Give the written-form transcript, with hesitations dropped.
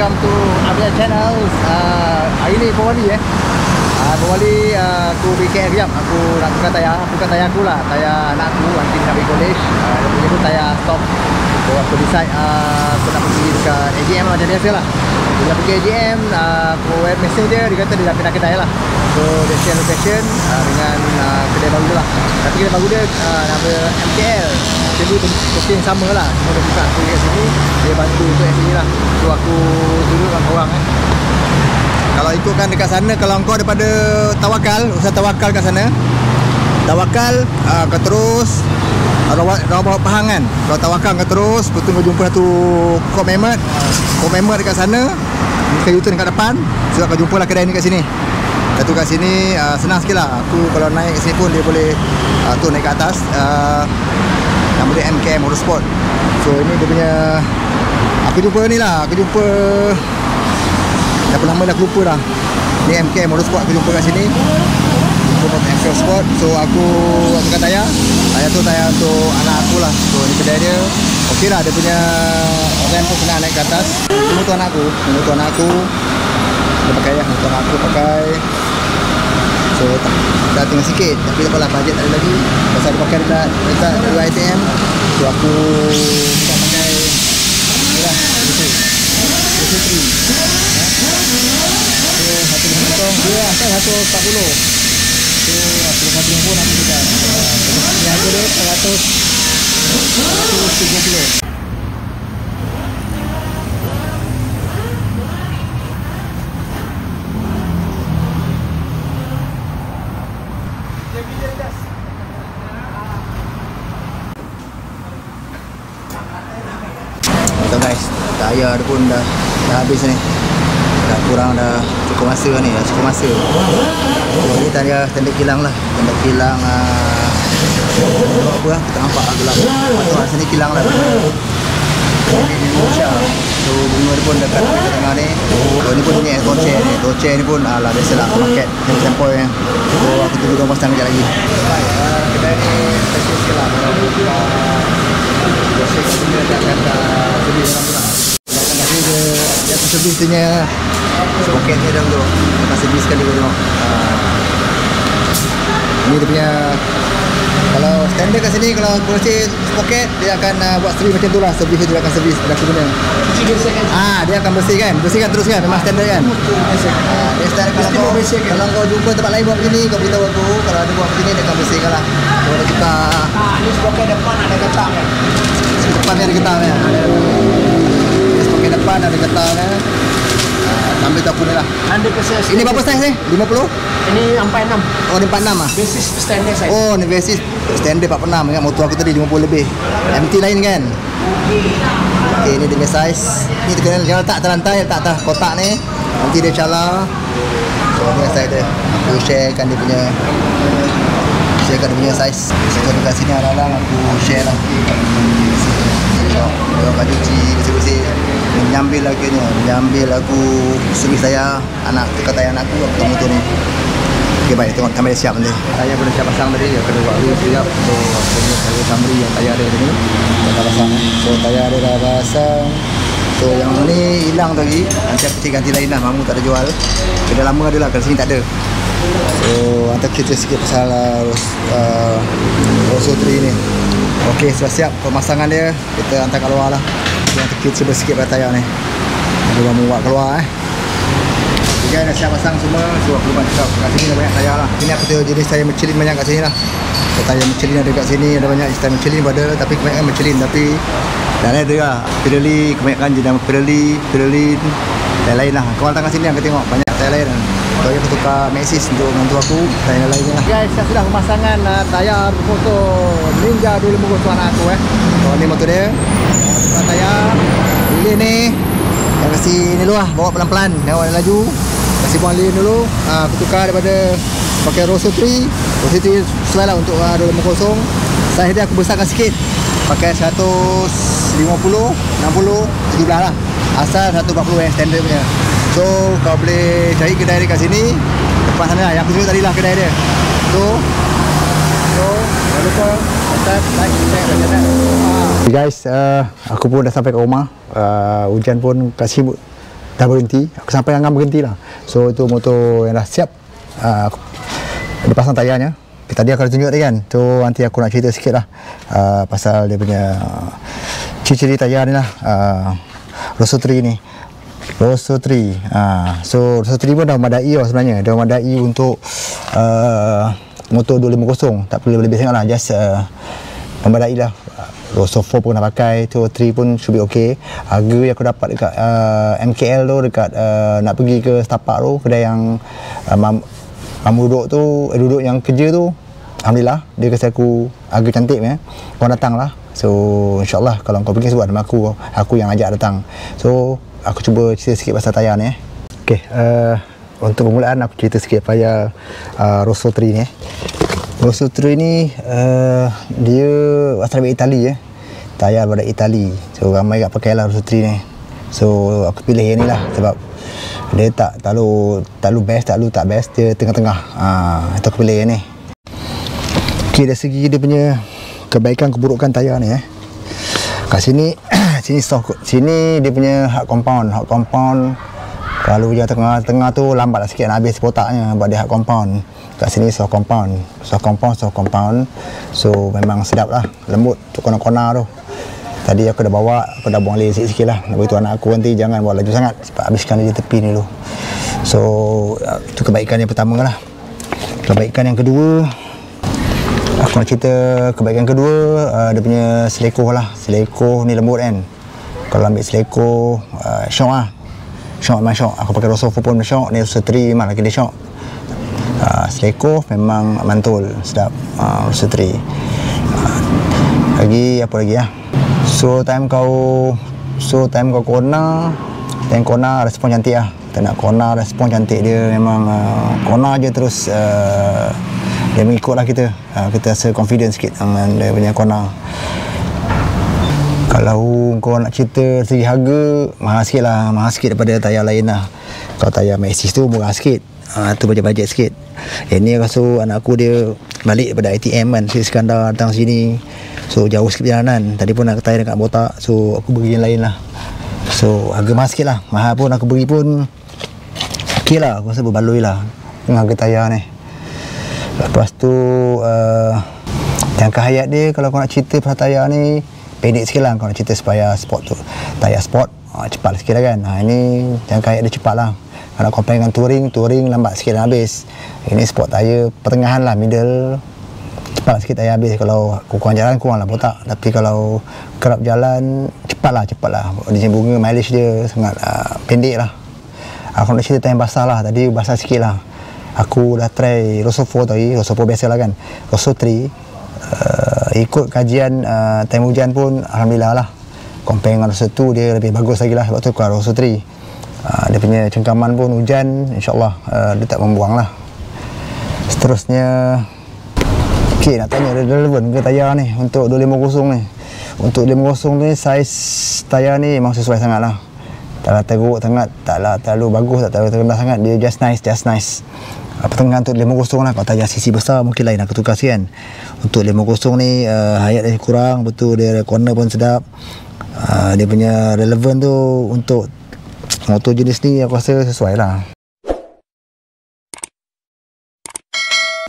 welcome to Abia Channel. Hari ni Pawali Pawali aku pergi KL sekejap. Aku nak tukar tayar. Bukan tayar aku lah, tayar anak aku nanti nak pergi college. Dia punya tu tayar stop. So aku decide aku nak pergi dekat AGM lah, macam biasa lah. Bila pergi AGM, aku web message dia kata dia dah pindah kedai lah. So dia share location dengan kedai baru dia lah. Tapi kedai baru dia nama MKL. Jadi booking sama lah. Cuma dia buka aku kat sini, dia bantu untuk kat sini lah. So aku duduk dengan korang Kalau ikutkan dekat sana, kalau kau daripada Tawakal, usaha Tawakal kat sana, Tawakal kau terus Rawat Pahang kan. Kalau Tawakal kau terus, lepas tu kau jumpa satu Kok Mehmet dekat sana, kau U-turn kat depan. So kau jumpa lah kedai ni kat sini. Satu kat sini senang sikit lah. Aku kalau naik kat sini pun dia boleh tu naik ke atas. Nama dia MK Motorsport. So ini dia punya, aku jumpa ni lah. Aku jumpa berapa lama dah aku lupa dah. Ni MK Motorsport aku jumpa kat sini. Jumpa MK Motorsport. So aku tukar tayar. Tayar tu tayar untuk anak aku lah. So ni kedai dia. Okey lah, dia punya ramp pun senang naik ke atas. Ini motor anak aku. Dia pakai ya, motor anak aku pakai. So dah tinggal sikit, tapi tak apalah, bajet tak ada lagi. Pasal dia pakai dekat dua ATM. So aku tak pakai inilah, BC3. So satu potong dia asal 140. So aku satu pun aku juga. Ni harga dia 130. So guys, tayar dia pun dah habis ni. Dah kurang, dah cukup masa ni, dah cukup masa. So ni tayar tanda kilang lah. Tanda kilang apa lah, kita nampak lah gelap. Kat sini kilang lah. Ini di Malaysia. So bunga dia pun dekat tengah ni. So ni pun punya Dolce ni. Dolce ni pun lah biasalah market sampel yang. So aku tunggu diorang pasang kejap lagi. Kedai ni special sikit lah. Dolce kat sini dia akan servis dalam tu lah. Dia akan servis punya poket ni dalam tu. Dia akan servis sekali kau tengok. Ni dia punya, kalau standard kat sini, kalau Dolce poket dia akan buat servis macam tu lah. Servis dia akan servis dah aku guna. Dia akan bersihkan terus kan, memang standard kan. Dia standard. Kalau kau jumpa tempat lain buat begini, kau beritahu aku. Kalau ada buat begini, dia akan bersihkan lah. Kalau ada kita ni poket depan ada getah kan. Depan ni ada getah kan. Poket depan ada getah kan. Sambil tak punya lah. 100%. Ini berapa saiz ni? 50? Ini 46. Oh, ni 46 lah. Basis standard size. Oh, ni basis standard 46 kan. Motor aku tadi 50 lebih. MT lain kan. Okey, ni dia punya saiz. Ni dia letak atas lantai, letak atas kotak ni. Nanti dia cala. So, ni saiz dia. Aku sharekan dia punya saiz. So, dekat sini alang-alang aku share lah. Dia akan cuci, bersih-bersih. Menyambil aku servis saya tukar tayar anak aku tukar motor ni. Okey, baik, tengok kamera siap nanti. Tayar pun dah siap pasang tadi, kena buat dulu siap. So aku punya saya summary yang tayar dia ni dah pasang. So tayar dia dah pasang. So yang ni hilang tadi, nanti aku cek ganti lain lah. Mamu tak ada jual. Dah lama ada lah, kat sini tak ada. So hantar kita sikit pasal Rosso 3 ni. Okey, sudah siap pemasangan dia. Kita hantar kat luar lah. Yang kita cuba sikit pada tayar ni. Dia mau buat keluar Dia dah siap pasang semua. So aku lupa cakap, kat sini dah banyak tayar lah. Ini aku tengok jenis tayar Michelin banyak kat sini lah. So, tayar Michelin ada kat sini. Ada banyak tayar Michelin pun ada. Tapi kebanyakan Michelin. Tapi dah ada lah Pirelli. Kebanyakan jenis Pirelli tayar lain lah. Kau datang kat sini aku tengok banyak tayar lain lah. So aku tukar Maxxis untuk menantu aku. Tayar lainnya lah. Guys, saya sudah pemasangan tayar motor Ninja 250 anak aku So ni motor dia. Tukar tayar. Lilin ni yang kasi ni dulu lah, bawa pelan-pelan. Jangan dia laju. Kasi buang lilin dulu. Aku tukar daripada pakai Rosso 3. Rosso 3 sesuai lah untuk 250. Saiz dia aku besarkan sikit. Pakai 150, 60, 17 lah. Asal 140 yang standard punya. So kau boleh cari kedai dia kat sini. Depan sana lah, yang aku tunjuk tadi lah kedai dia. So jangan lupa subscribe, like, share dan share. Guys, aku pun dah sampai ke rumah. Hujan pun kasih dah berhenti. Aku sampai Angam berhenti lah. So itu motor yang dah siap. Dia pasang tayarnya. Tadi aku dah tunjuk tadi kan. So nanti aku nak cerita sikit lah pasal dia punya ciri-ciri tayar ni lah. Rosso 3 ni. Rosso 3. So Rosso 3 pun dah memadai lah sebenarnya. Dah memadai untuk motor 250. Tak perlu lebih sangat lah. Just memadai lah. Rosso 4 pun dah pakai. So 3 pun should be okay. Harga yang aku dapat dekat MKL tu, dekat nak pergi ke Setapak tu, kedai yang Mamu duduk tu, duduk yang kerja tu, alhamdulillah dia kasi aku harga cantik ya. Korang datang lah. So insyaAllah kalau kau pergi sebab nama aku yang ajak datang. So aku cuba cerita sikit pasal tayar ni. Okay, untuk permulaan aku cerita sikit pasal Rosso 3 ni. Rosso 3 ni dia asal dari Itali tayar daripada Itali. So ramai kat pakai lah Rosso 3 ni. So aku pilih yang ni lah sebab dia tak terlalu best, tak best, dia tengah-tengah. Itu aku pilih yang ni. Okay, dari segi dia punya kebaikan keburukan tayar ni kat sini sini dia punya hard compound. Kalau hujan tengah tu lambat lah sikit nak habis botaknya sebab dia hard compound. Kat sini soft compound. So memang sedap lah, lembut tu kona-kona tu. Tadi aku dah buang air sikit lah. Nak beritahu anak aku nanti jangan bawa laju sangat sebab habiskan dia di tepi ni dulu. So itu kebaikan yang pertama lah. Kebaikan yang kedua, aku nak cerita kebaikan kedua, dia punya selekoh lah. Selekoh ni lembut kan. Kalau ambil selekoh shock lah. Shock memang shock. Aku pakai Rosso 4 pun shock. Ni Rosso 3 memang lagi dia shock. Selekoh memang mantul, sedap. Rosso 3. Lagi apa lagi lah. So time kau corner respon cantik lah. Tak nak corner respon cantik, dia memang corner je terus dia mengikut lah kita. Kita rasa confident sikit dengan dia punya corner. Kalau kau nak cerita segi harga, mahal sikit daripada tayar lain lah. Kalau tayar Maxxis tu murah sikit, tu bajet sikit. Ni rasa anak aku dia balik daripada ITM kan, Syed Iskandar datang sini. So jauh sikit perjalanan. Tadi pun nak tayar dekat botak, so aku beri yang lain lah. So harga mahal sikit lah. Mahal pun aku beri pun okey lah, aku rasa berbaloi lah dengan harga tayar ni. Lepas tu jangka hayat dia, kalau kau nak cerita pasal tayar ni pendek sikit lah. Kau nak cerita supaya sport tu, tayar sport cepat sikit lah kan. Ini jangka hayat dia cepat lah. Kalau compare dengan touring lambat sikit dah habis. Ini sport tayar pertengahan lah, middle, cepat sikit tayar habis. Kalau kurang jalan kurang lah botak, tapi kalau kerap jalan cepat lah. Dia bunga mileage dia sangat pendek lah. Aku nak cerita tayar basah lah. Tadi basah sikit lah. Aku dah try Rosso 4 tadi, Rosso 4 biasa lah kan. Rosso 3 ikut kajian time hujan pun alhamdulillah lah. Compare dengan Rosso 2 dia lebih bagus lagi lah. Sebab tu kalau Rosso 3 dia punya cengkaman pun hujan, insyaAllah dia tak membuang lah. Seterusnya, ok, nak tanya relevan ke tayar ni untuk 250 ni. Untuk 250 ni saiz tayar ni memang sesuai sangat lah. Taklah teruk sangat, taklah terlalu bagus, tak terlalu terendah sangat. Dia just nice. Pertengahan untuk 250 lah. Kalau tayar sisi besar mungkin lain aku tukar sikit kan. Untuk 250 ni hayat dia kurang, betul dia corner pun sedap. Dia punya relevan tu untuk motor jenis ni aku rasa sesuai lah.